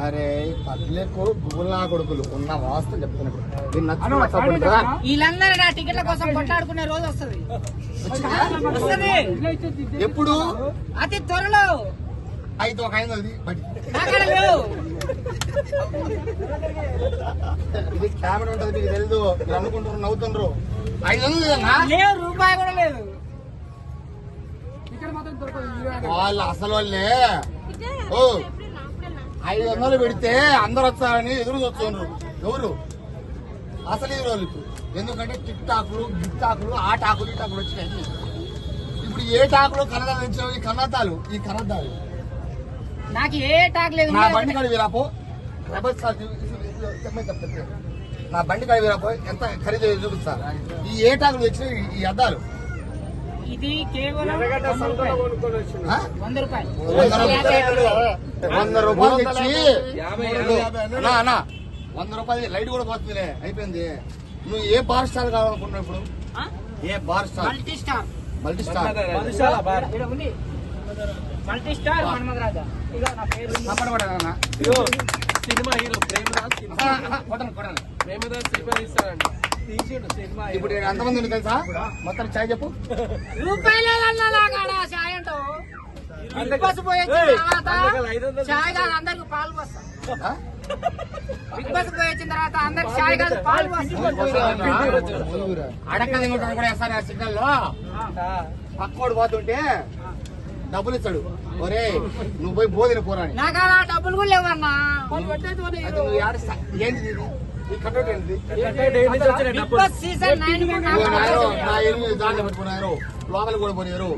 అరే పబ్లిక్ గుబుల్ నా కొడుకులు ఉన్న వాస్తవం చెప్తున్నప్పుడు వీళ్ళందరూ నా టికెట్ల కోసం కొట్లాడుకునే రోజు వస్తుంది. ఎప్పుడు? అతి త్వరలో. అయితే ఒక 500 ఇది కెమెరా ఉంటది, మీకు తెలుసు. మీరు అనుకుంటారు, నవ్వుతుండ్రు. 500 లేవు, రూపాయి కూడా లేదు. వాళ్ళు అసలు వాళ్ళే 500 పెడితే అందరు వస్తారని ఎదురు చూస్తున్నారు. ఎవరు అసలు ఈ రోజు? ఇప్పుడు ఎందుకంటే టిక్ టాక్లు, గిక్ టాక్లు, ఆ టాకులు, ఈ టాకులు వచ్చినాయి. ఇప్పుడు ఏ టాకులు కన్నదాలు తెచ్చావు? ఈ కన్నదాలు, ఈ కన్నదాలు నాకు ఏ టాక్ లేదు. నా బండి కాడ వీరాపో నా బండి కాడ వీరాపో ఎంత ఖరీదు చూపిస్తా. ఈ ఏ టాకులు తెచ్చినాయి? ఈ అద్దాలు ఇది కేవలం 100 రూపాయలు. 100 రూపాయలు తెచ్చి 100 రూపాయలు లైట్ కూడా పోతుందిలే, అయిపోయింది. నువ్వు ఏ బార్ స్టార్ కావాలనుకుంటున్నావు ఇప్పుడు? ఏ bar star? Multi star. Multi star multi star Hanumanth Raja. ఇక నా పేరు సినిమా హీరో ప్రేమదాస్ ఇస్తారండి. ఇప్పుడు ఎంతమంది ఉంది తెలుసా? మొత్తం చాయ్ చెప్పు. రూపాయలు చాయ్ అంటూ బిగ్ బాస్ పోయి వచ్చిన తర్వాత చాయ్ కాదు అందరికి పాలు పోస్తా. బిగ్ బాస్ పోయి వచ్చిన తర్వాత అందరికి చాయ్ కాదు పాలు పోస్తా. అడక్క దిగుతాను కూడా వేస్తారు. ఆ సిగ్నల్ లో పక్కోడు పోతుంటే డబ్బులు ఇస్తాడు. ఒరే నువ్వు పోయి బోధిన పోరాని. నాకు అలా డబ్బులు కూడా లేవన్నా. ఏంటి ఈ కట్టోటి ఏంటి? బిగ్ బాస్ సీజన్ 9 దాంట్లో పెట్టుకున్నారు, లోపల కూడా పోయారు.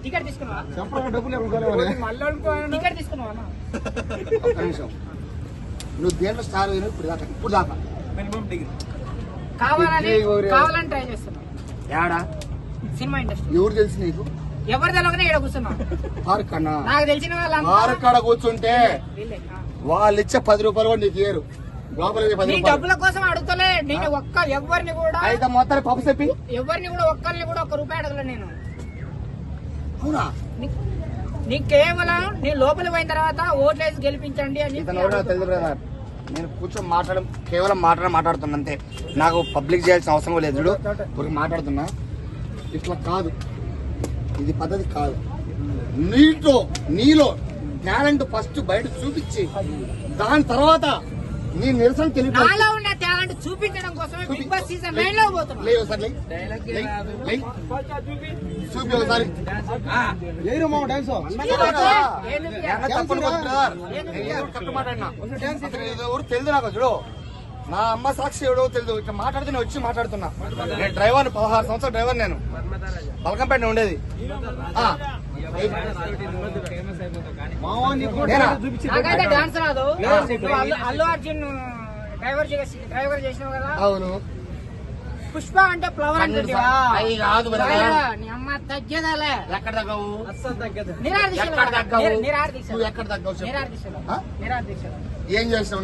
టికెట్ తీసుకున్నావా? టికెట్ తీసుకున్నావా? ఒక్క నిమిషం. నువ్వు దేంట్లో స్టార్ అయినా ఇప్పుడు దాకా కావాలని ట్రై చేస్తున్నావు. ఏడా సినిమా ఇండస్ట్రీ ఎవరు తెలుసు నీకు? ఎవరు తెలియకనే ఇక్కడ కూర్చున్నా. పార్క్ అన్నా నాకు తెలిసిన పార్క్ కాడ కూర్చుంటే వాళ్ళు ఇచ్చే 10 రూపాయలు కూడా నీకు ఇయ్యరు. లోపలికి 10 రూపాయలు డబ్బుల కోసం అడుగుతలే నేను. ఎవరిని కూడా అయితే మొత్తాన్ని పప్పు చెప్పి ఎవరిని కూడా ఒక్కరిని కూడా 1 రూపాయి అడగలే నేను. అవునా? నీకు కేవలం నేను లోపలికి పోయిన తర్వాత ఓట్లేసి గెలిపించండి అని తెలుసు బ్రదర్. నేను కూర్చొని కేవలం మాట్లాడుతున్నా అంతే. నాకు పబ్లిక్ చేయాల్సిన అవసరం లేదు. చూడు ఇప్పుడు మాట్లాడుతున్నా. ఇట్లా కాదు, ఇది పద్ధతి కాదు. నీలో టాలెంట్ ఫస్ట్ బయట చూపించి దాని తర్వాత నీ నిరసన నాలో ఉన్న టాలెంట్ చూపించడం కోసమే బిగ్ బాస్ సీజన్ 9 లో పోతున్నా. చూపి ఒకసారి. ఎవరు తెలుసు నాకు? చూడు నా అమ్మ సాక్షి ఎవడో తెలుసు. ఇట్లా మాట్లాడితే నేను వచ్చి మాట్లాడుతున్నా. నేను డ్రైవర్ 16 సంవత్సరాల డ్రైవర్. నేను బల్కంపేట ఉండేది. నాకైతే డాన్స్ రాదు. అల్లు అర్జున్ డ్రైవర్ చేసినావు కదా. అవును. పుష్ప అంటే ఫ్లవర్ అంటే కాదు. నీ అమ్మ తగ్గేదాలే. ఎక్కడ తగ్గవు? నిరాదీక్ష. ఎక్కడ తగ్గవు? ఏం చేస్తావు?